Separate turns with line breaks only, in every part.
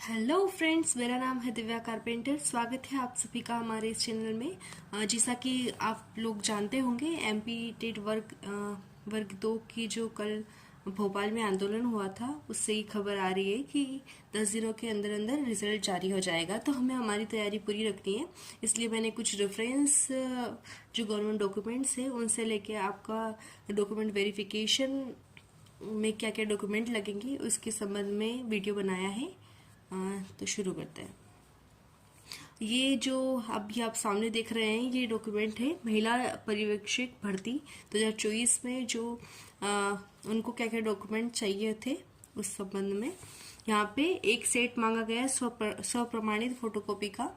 Hello friends, मेरा नाम है दिव्या कारपेंटर। स्वागत है आप सभी का हमारे इस चैनल में। जैसा कि आप लोग जानते होंगे, एमपी टेट वर्ग 2 की जो कल भोपाल में आंदोलन हुआ था, उससे ही खबर आ रही है कि 10 दिनों के अंदर अंदर रिजल्ट जारी हो जाएगा। तो हमें हमारी तैयारी पूरी रखनी है, इसलिए मैंने कुछ रेफरेंस जो गवर्नमेंट डॉक्यूमेंट्स है उनसे लेके आपका डॉक्यूमेंट वेरिफिकेशन में क्या क्या डॉक्यूमेंट लगेंगे उसके संबंध में वीडियो बनाया है। तो शुरू करते हैं। ये जो अभी आप सामने देख रहे हैं, ये डॉक्यूमेंट है महिला पर्यवेक्षक भर्ती 2024 में जो उनको क्या क्या डॉक्यूमेंट चाहिए थे उस संबंध में। यहाँ पे एक सेट मांगा गया है स्वप्रमाणित फोटोकॉपी का,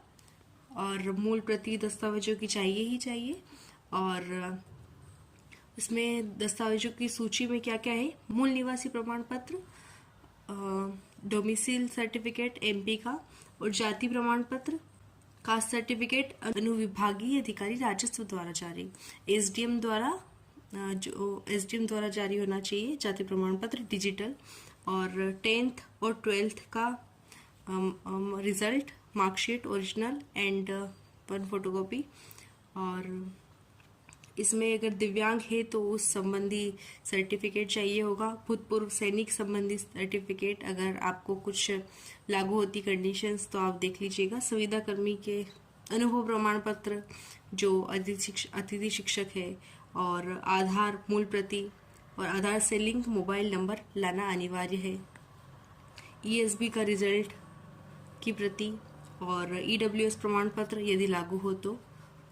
और मूल प्रति दस्तावेजों की चाहिए ही चाहिए। और इसमें दस्तावेजों की सूची में क्या क्या है: मूल निवासी प्रमाण पत्र, डोमिसाइल सर्टिफिकेट एमपी का, और जाति प्रमाण पत्र, कास्ट सर्टिफिकेट अनुविभागीय अधिकारी राजस्व द्वारा जारी, एसडीएम द्वारा जारी होना चाहिए जाति प्रमाण पत्र डिजिटल, और 10th और 12th का result, marksheet original and 1 photocopy. और इसमें अगर दिव्यांग है तो उस संबंधी सर्टिफिकेट चाहिए होगा। भूतपूर्व सैनिक संबंधी सर्टिफिकेट, अगर आपको कुछ लागू होती कंडीशंस तो आप देख लीजिएगा। संविदा कर्मी के अनुभव प्रमाण पत्र जो अतिथि शिक्षक है, और आधार मूल प्रति और आधार से लिंक मोबाइल नंबर लाना अनिवार्य है। ईएसबी का रिजल्ट की प्रति और ईडब्ल्यूएस प्रमाण पत्र यदि लागू हो तो।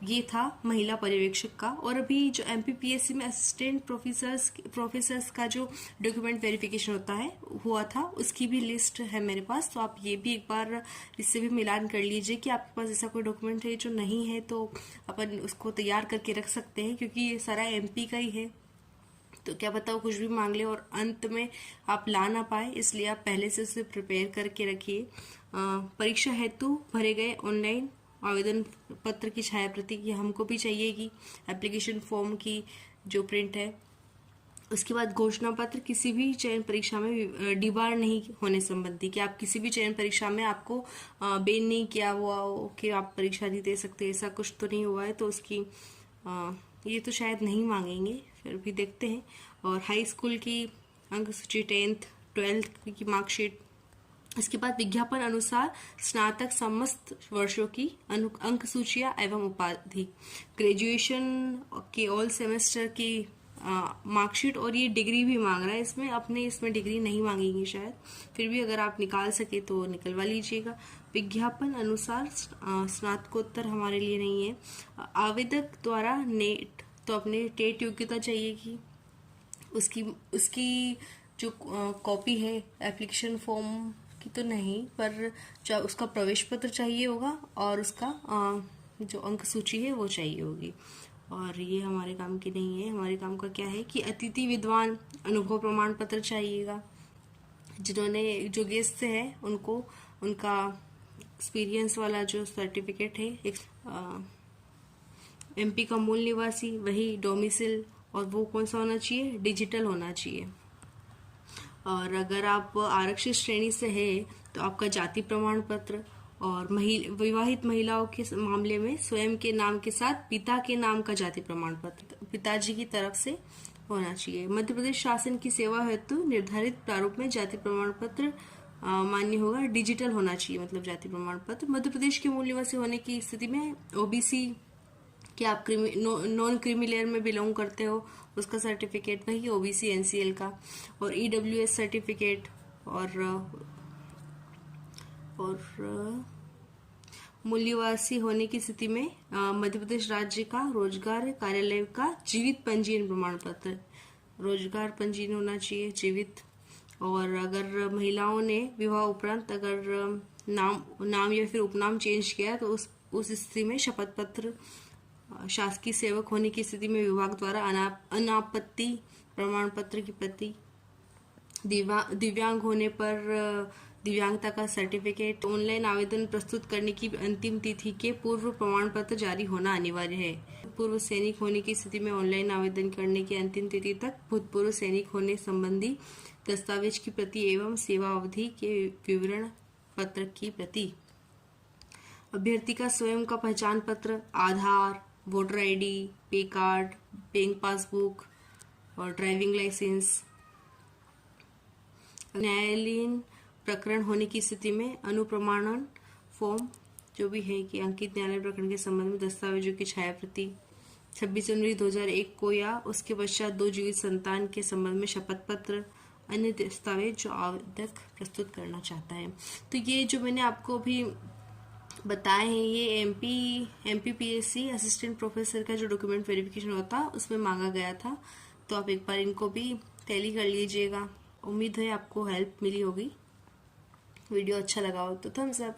ये था महिला पर्यवेक्षक का। और अभी जो एमपीपीएससी में असिस्टेंट प्रोफेसर्स का जो डॉक्यूमेंट वेरिफिकेशन होता है हुआ था, उसकी भी लिस्ट है मेरे पास। तो आप ये भी एक बार इससे भी मिलान कर लीजिए कि आपके पास ऐसा कोई डॉक्यूमेंट है जो नहीं है, तो अपन उसको तैयार करके रख सकते हैं, क्योंकि ये सारा एमपी का ही है। तो क्या बताओ, कुछ भी मांग ले और अंत में आप ला ना पाए, इसलिए आप पहले से उसे प्रिपेयर करके रखिए। परीक्षा हेतु भरे गए ऑनलाइन आवेदन पत्र की छाया प्रति ये हमको भी चाहिएगी, एप्लीकेशन फॉर्म की जो प्रिंट है। उसके बाद घोषणा पत्र, किसी भी चयन परीक्षा में डिबार नहीं होने संबंधी, कि आप किसी भी चयन परीक्षा में आपको बैन नहीं किया हुआ हो कि आप परीक्षा नहीं दे सकते, ऐसा कुछ तो नहीं हुआ है, तो उसकी ये तो शायद नहीं मांगेंगे, फिर भी देखते हैं। और हाई स्कूल की अंक सूची, 10th 12th की मार्कशीट। इसके बाद विज्ञापन अनुसार स्नातक समस्त वर्षों की अंक सूचियां एवं उपाधि, ग्रेजुएशन के ऑल सेमेस्टर की मार्कशीट, और ये डिग्री भी मांग रहा है इसमें। अपने इसमें डिग्री नहीं मांगेंगे शायद, फिर भी अगर आप निकाल सके तो निकलवा लीजिएगा। विज्ञापन अनुसार स्नातकोत्तर हमारे लिए नहीं है। आवेदक द्वारा नेट, तो अपने टेट योग्यता चाहिएगी, उसकी जो कॉपी है एप्लीकेशन फॉर्म की तो नहीं, पर उसका प्रवेश पत्र चाहिए होगा, और उसका जो अंक सूची है वो चाहिए होगी। और ये हमारे काम की नहीं है। हमारे काम का क्या है कि अतिथि विद्वान अनुभव प्रमाण पत्र चाहिएगा, जिन्होंने जो गेस्ट है उनको उनका एक्सपीरियंस वाला जो सर्टिफिकेट है। एमपी का मूल निवासी, वही डोमिसाइल, और वो कौन सा होना चाहिए, डिजिटल होना चाहिए। और अगर आप आरक्षित श्रेणी से है तो आपका जाति प्रमाण पत्र, और विवाहित महिलाओं के मामले में स्वयं के नाम के साथ पिता के नाम का जाति प्रमाण पत्र पिताजी की तरफ से होना चाहिए। मध्य प्रदेश शासन की सेवा हेतु निर्धारित प्रारूप में जाति प्रमाण पत्र मान्य होगा, डिजिटल होना चाहिए, मतलब जाति प्रमाण पत्र। मध्य प्रदेश के मूल निवासी होने की स्थिति में ओबीसी कि आप नॉन क्रीमी लेयर में बिलोंग करते हो, उसका सर्टिफिकेट, वही ओबीसी एनसीएल का, और ईडब्ल्यूएस सर्टिफिकेट, और मूल्यवासी होने की स्थिति में मध्य प्रदेश राज्य का रोजगार कार्यालय का जीवित पंजीयन प्रमाण पत्र, रोजगार पंजीयन होना चाहिए जीवित। और अगर महिलाओं ने विवाह उपरांत अगर नाम या फिर उपनाम चेंज किया तो उस स्थिति में शपथ पत्र। शासकीय सेवक होने की स्थिति में विभाग द्वारा अनापत्ति प्रमाण पत्र की प्रति। दिव्यांग होने पर दिव्यांगता का सर्टिफिकेट। ऑनलाइन आवेदन प्रस्तुत करने की अंतिम तिथि के पूर्व प्रमाण पत्र जारी होना अनिवार्य है। पूर्व सैनिक होने की स्थिति में ऑनलाइन आवेदन करने की अंतिम तिथि तक भूतपूर्व सैनिक होने संबंधी दस्तावेज की प्रति एवं सेवा अवधि के विवरण पत्र की प्रति। अभ्यर्थी का स्वयं का पहचान पत्र, आधार, वोटर आईडी, पे कार्ड, बैंक पासबुक और ड्राइविंग लाइसेंस। न्यायालयीन प्रकरण होने की स्थिति में अनुप्रमाणन फॉर्म जो भी है कि अंकित न्यायालय प्रकरण के संबंध में दस्तावेजों की छायाप्रति 26 जनवरी 2001 को या उसके पश्चात 2 जीवित संतान के संबंध में शपथ पत्र, अन्य दस्तावेज जो आवेदक प्रस्तुत करना चाहता है। तो ये जो मैंने आपको अभी बताए हैं ये एमपीपीएससी असिस्टेंट प्रोफेसर का जो डॉक्यूमेंट वेरिफिकेशन होता उसमें मांगा गया था। तो आप एक बार इनको भी टैली कर लीजिएगा। उम्मीद है आपको हेल्प मिली होगी। वीडियो अच्छा लगा हो तो थम्स अप।